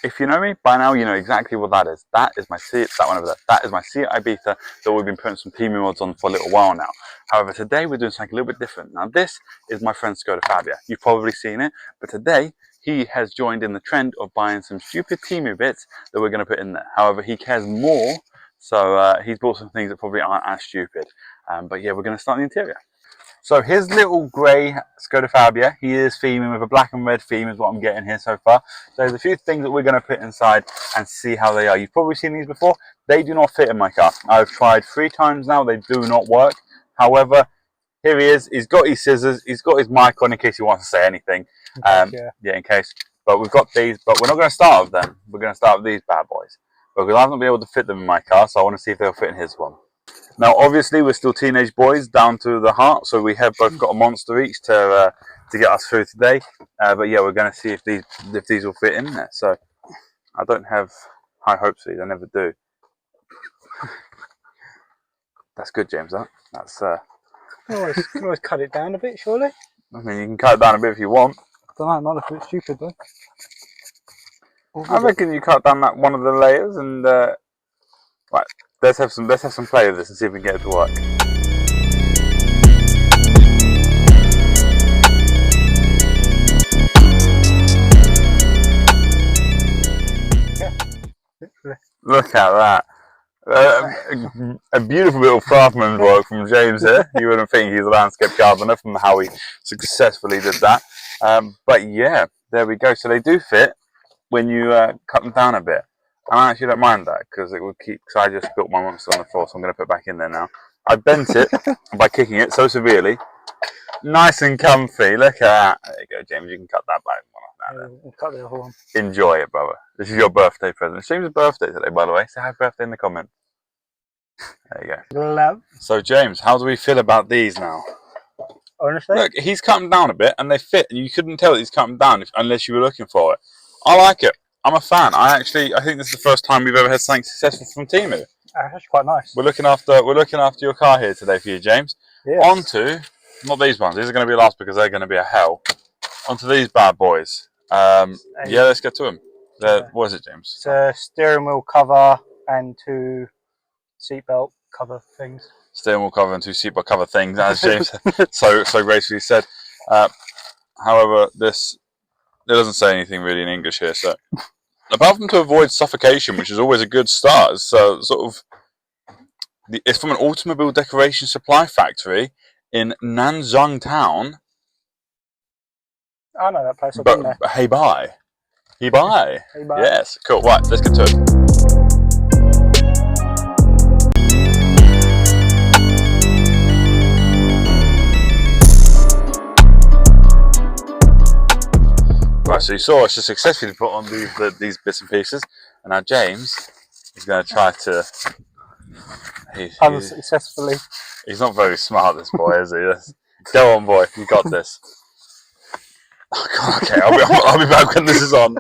If you know me, by now you know exactly what that is. That is my Seat, that one over there. That is my Seat Ibiza that we've been putting some TEMU mods on for a little while now. However, today we're doing something a little bit different. Now this is my friend Skoda Fabia. You've probably seen it, but today he has joined in the trend of buying some stupid TEMU bits that we're going to put in there. However, he cares more, so he's bought some things that probably aren't as stupid. But yeah, we're going to start the interior. So his little grey Skoda Fabia, he is theming with a black and red theme is what I'm getting here so far. So there's a few things that we're going to put inside and see how they are. You've probably seen these before. They do not fit in my car. I've tried 3 times now. They do not work. However, here he is. He's got his scissors. He's got his mic on in case he wants to say anything. Yeah, in case. But we've got these. But we're not going to start with them. We're going to start with these bad boys. Because I've not been able to fit them in my car. So I want to see if they'll fit in his one. Now, obviously, we're still teenage boys down to the heart, so we have both got a monster each to get us through today. But yeah, we're going to see if these will fit in there. So I don't have high hopes for these. I never do. That's good, James. That's. You can always cut it down a bit, surely. I mean, you can cut it down a bit if you want. I don't know. Not if it's stupid though. I reckon you cut down that one of the layers and. Right. Let's have some play with this and see if we can get it to work. Yeah. Look at that. A beautiful little craftsman's work from James here. You wouldn't think he's a landscape gardener from how he successfully did that. But yeah, there we go. So they do fit when you cut them down a bit. And I actually don't mind that because it would keep. Because I just built my monster on the floor, so I'm going to put it back in there now. I bent it by kicking it so severely. Nice and comfy. Look at that. There you go, James. You can cut that back one off now. We'll cut the other one. Enjoy it, brother. This is your birthday present. It's James' birthday today, by the way. Say happy birthday in the comments. There you go. Love. So, James, how do we feel about these now? Honestly, look, he's cut them down a bit, and they fit, and you couldn't tell that he's cut them down unless you were looking for it. I like it. I'm a fan. I think this is the first time we've ever had something successful from TEMU. That's quite nice. We're looking after your car here today for you, James. Yes. On to, not these ones. These are going to be last because they're going to be a hell. On to these bad boys. Yeah, let's get to them. What is it, James? It's a steering wheel cover and 2 seatbelt cover things. Steering wheel cover and 2 seatbelt cover things, as James so gracefully said. However, it doesn't say anything really in English here, so apart from to avoid suffocation, which is always a good start, so it's from an automobile decoration supply factory in Nanjing town. I know that place. I've been there. Hey bye. Yes, cool. Right, let's get to it. Right, so you saw us just successfully put on these bits and pieces, and now James is going to try to. Unsuccessfully. He's not very smart, this boy, is he? Go on, boy, you got this. Oh, God, okay, I'll be back when this is on.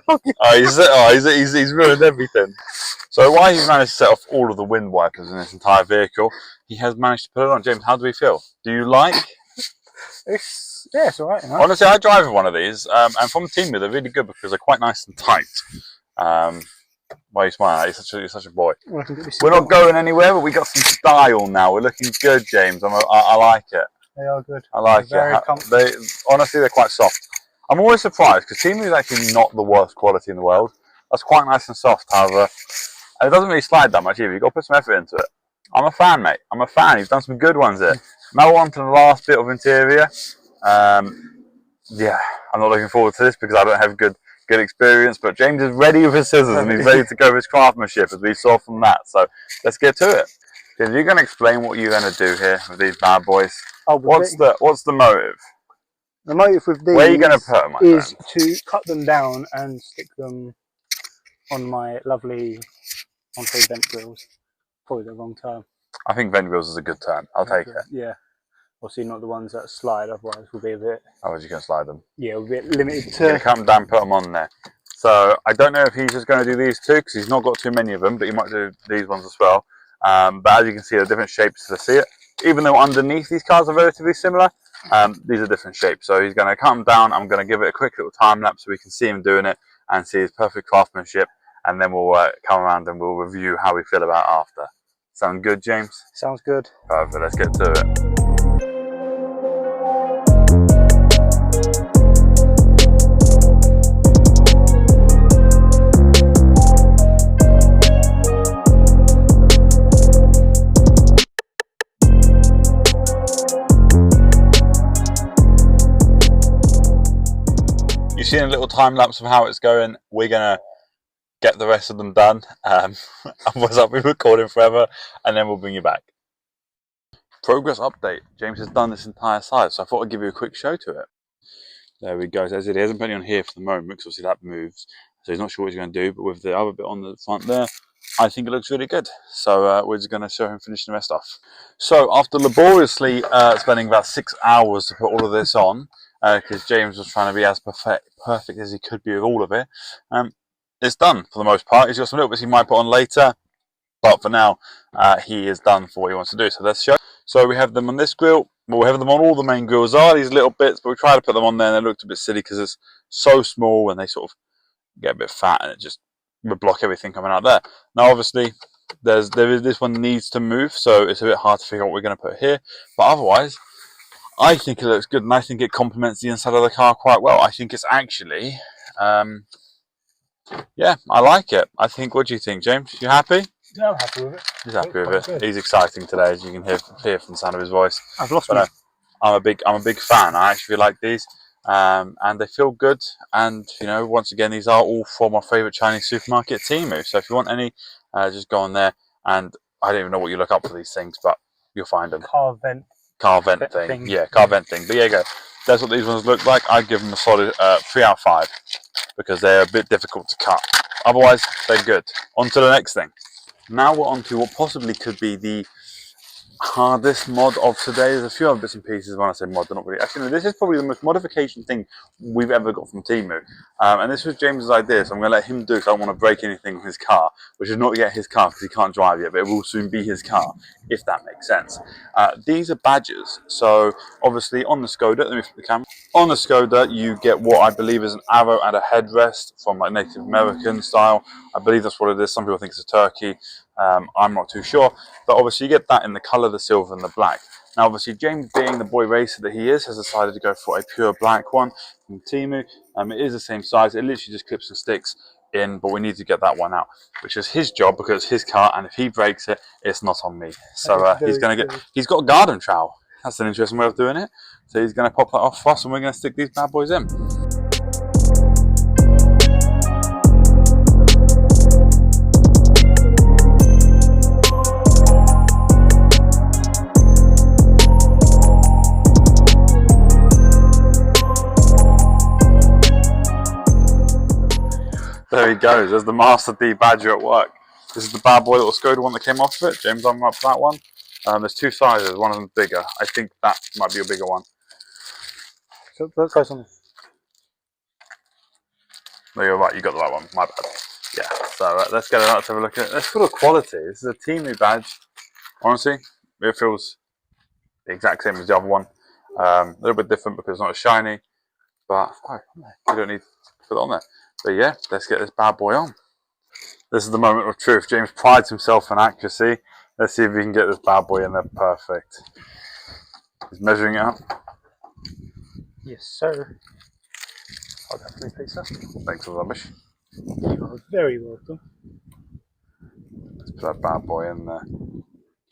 He's ruined everything. So while he's managed to set off all of the wind wipers in this entire vehicle, he has managed to put it on. James, how do we feel? Do you like? Yeah, it's alright. Honestly, I drive one of these, and from TEMU, they're really good because they're quite nice and tight. Why are you smiling? You're such a boy. We're not going anywhere, but we got some style now. We're looking good, James. I like it. They are good. I like it. Honestly, they're quite soft. I'm always surprised because TEMU is actually not the worst quality in the world. That's quite nice and soft, however, and it doesn't really slide that much either. You've got to put some effort into it. I'm a fan, mate. I'm a fan. You've done some good ones here. Now on to the last bit of interior. Yeah, I'm not looking forward to this because I don't have good experience, but James is ready with his scissors and he's ready to go with his craftsmanship, as we saw from that. So let's get to it. James, you're going to explain what you're going to do here with these bad boys. What's the motive? The motive with these Where are you going to put them, is to cut them down and stick them on my lovely vent grills. Probably the wrong term. I think vent grills is a good term. I'll take it. Yeah. Obviously not the ones that slide, otherwise we'll be a bit... Oh, you can slide them? Yeah, we'll be a bit limited to... You're going to come down, put them on there. So I don't know if he's just going to do these two because he's not got too many of them, but he might do these ones as well. But as you can see, they're different shapes to see it. Even though underneath these cars are relatively similar, these are different shapes. So he's going to cut them down. I'm going to give it a quick little time lapse so we can see him doing it. and see his perfect craftsmanship, and then we'll come around and we'll review how we feel about it after. Sound good, James? Sounds good. Perfect, let's get to it. You've seen a little time lapse of how it's going. We're gonna get the rest of them done. Otherwise I'll be recording forever, and then we'll bring you back. Progress update. James has done this entire side, so I thought I'd give you a quick show to it. There we go. So as it hasn't put any on here for the moment, because obviously that moves. So he's not sure what he's going to do, but with the other bit on the front there, I think it looks really good. So we're just going to show him finishing the rest off. So after laboriously spending about 6 hours to put all of this on, because James was trying to be as perfect as he could be with all of it, it's done for the most part. He's got some little bits he might put on later, but for now, he is done for what he wants to do. So let's show. So we have them on this grill. Well, we have them on all the main grills. Are these little bits, but we try to put them on there, and they looked a bit silly because it's so small, and they sort of get a bit fat, and it just would block everything coming out there. Now, obviously, this one needs to move, so it's a bit hard to figure out what we're going to put here. But otherwise, I think it looks good, and I think it complements the inside of the car quite well. I think it's actually, yeah, I like it. I think. What do you think, James? You happy? Yeah, I'm happy with it. He's happy with it. Good. He's exciting today, as you can hear from the sound of his voice. I've lost but, I'm a big fan. I actually like these, and they feel good. And you know, once again, these are all from our favourite Chinese supermarket, TEMU. So if you want any, just go on there. And I don't even know what you look up for these things, but you'll find them. Car vent thing. Yeah, car vent thing. But yeah, go. That's what these ones look like. I'd give them a solid 3 out of 5 because they're a bit difficult to cut. Otherwise, they're good. On to the next thing. Now we're on to what possibly could be the hardest mod of today. There's a few other bits and pieces. When I say mod, they're not really. Actually, no, this is probably the most modification thing we've ever got from TEMU. And this was James's idea, so I'm going to let him do it. I don't want to break anything on his car, which is not yet his car because he can't drive yet, but it will soon be his car, if that makes sense. These are badges. So obviously on the Skoda, let me flip the camera. On the Skoda, you get what I believe is an arrow and a headrest from like Native American style. I believe that's what it is. Some people think it's a turkey. I'm not too sure, but obviously you get that in the colour, the silver and the black. Now obviously James, being the boy racer that he is, has decided to go for a pure black one from TEMU. It is the same size. It literally just clips and sticks in, but we need to get that one out, which is his job because it's his car, and if he breaks it, it's not on me. So he's got a garden trowel. That's an interesting way of doing it. So he's going to pop that off for us, and we're going to stick these bad boys in. There he goes, there's the Master D Badger at work. This is the bad boy little Skoda one that came off of it. James, I'm up for that one. There's two sizes, one of them's bigger. I think that might be a bigger one. So let's try something. No, you're right, you got the right one, my bad. Yeah, so let's get it out to have a look at it. Let's full of quality. This is a TEMU badge. Honestly, it feels the exact same as the other one. A little bit different because it's not as shiny, but you don't need to put it on there. But yeah, let's get this bad boy on. This is the moment of truth. James prides himself on accuracy. Let's see if we can get this bad boy in there perfect. He's measuring it up. Yes, sir. I'll definitely take that. Thanks for the rubbish. You are very welcome. Let's put that bad boy in there.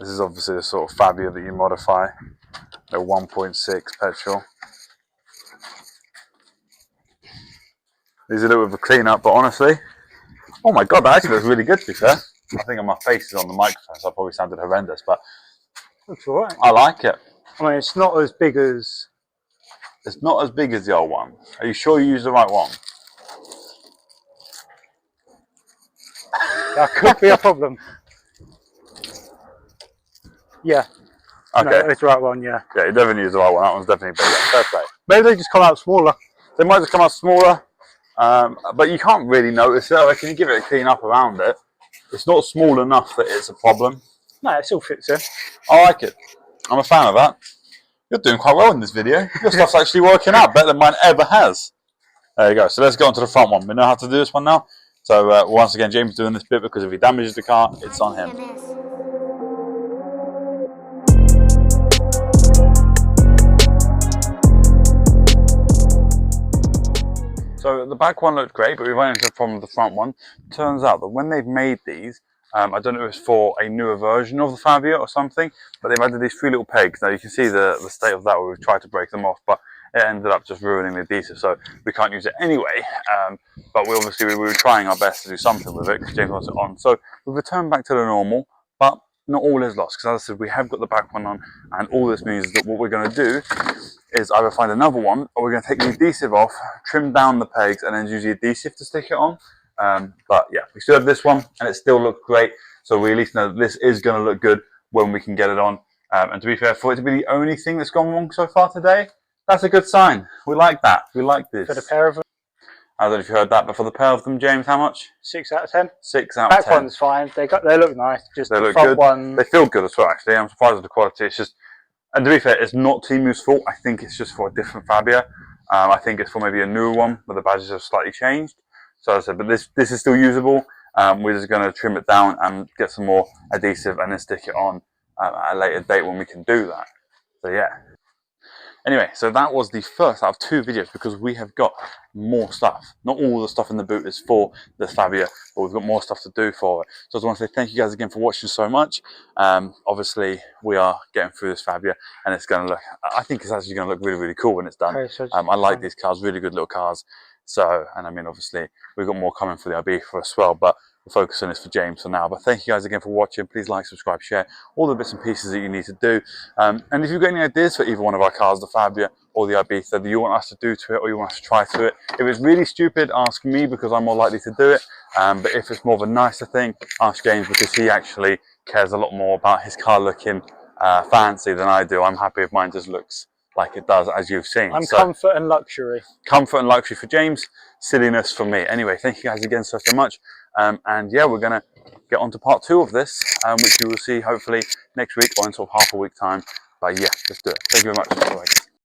This is obviously the sort of Fabia that you modify. A 1.6 petrol. These are a little bit of a clean up, but honestly, oh my god, that actually looks really good to be fair. I think my face is on the microphone, so I probably sounded horrendous, but looks alright. I like it. I mean, it's not as big as... It's not as big as the old one. Are you sure you used the right one? That could be a problem. Yeah. Okay. No, it's the right one, yeah. Yeah, you definitely used the right one. That one's definitely bigger. Fair play. Maybe they just come out smaller. They might just come out smaller, but you can't really notice it. I reckon you give it a clean up around it. It's not small enough that it's a problem. No, it still fits in. I like it. I'm a fan of that. You're doing quite well in this video. Your stuff's actually working out better than mine ever has. There you go. So let's go on to the front one. We know how to do this one now. So once again, James is doing this bit because if he damages the car, it's on him. So the back one looked great, but we went into the problem with the front one. Turns out that when they've made these, I don't know if it's for a newer version of the Fabia or something, but they've added these 3 little pegs. Now you can see the state of that where we've tried to break them off, but it ended up just ruining the adhesive, so we can't use it anyway. But we were trying our best to do something with it because James wants it on. So we've returned back to the normal, but not all is lost, because as I said, we have got the back one on, and all this means that what we're going to do is either find another one, or we're going to take the adhesive off, trim down the pegs, and then use the adhesive to stick it on. But yeah, we still have this one, and it still looks great, so we at least know that this is going to look good when we can get it on. And to be fair, for it to be the only thing that's gone wrong so far today, that's a good sign. We like that. We like this. For the pair of them, I don't know if you heard that, but for the pair of them, James, how much? 6 out of 10. 6 out of 10. Back one's fine. They look nice. Just they the look front good. one. They feel good as well, actually. I'm surprised at the quality. It's just, and to be fair, it's not TEMU's fault. I think it's just for a different Fabia. I think it's for maybe a newer one where the badges have slightly changed. So as I said, but this is still usable. We're just going to trim it down and get some more adhesive and then stick it on at a later date when we can do that. So yeah. Anyway, so that was the first out of 2 videos because we have got more stuff. Not all the stuff in the boot is for the Fabia, but we've got more stuff to do for it. So I just want to say thank you guys again for watching so much. Obviously, we are getting through this Fabia, and it's going to look, I think it's actually going to look really, really cool when it's done. I like these cars, really good little cars. So, and I mean, obviously, we've got more coming for the Ibiza as well, but we'll focus on this for James for now. But thank you guys again for watching. Please like, subscribe, share, all the bits and pieces that you need to do. And if you've got any ideas for either one of our cars, the Fabia or the Ibiza, that you want us to do to it or you want us to try to it, if it's really stupid, ask me because I'm more likely to do it. But if it's more of a nicer thing, ask James because he actually cares a lot more about his car looking fancy than I do. I'm happy if mine just looks like it does, as you've seen. I'm comfort and luxury. Comfort and luxury for James, silliness for me. Anyway, thank you guys again so much. And yeah, we're going to get on to part 2 of this, which you will see hopefully next week or in sort of half a week time. But yeah, let's do it. Thank you very much. Bye.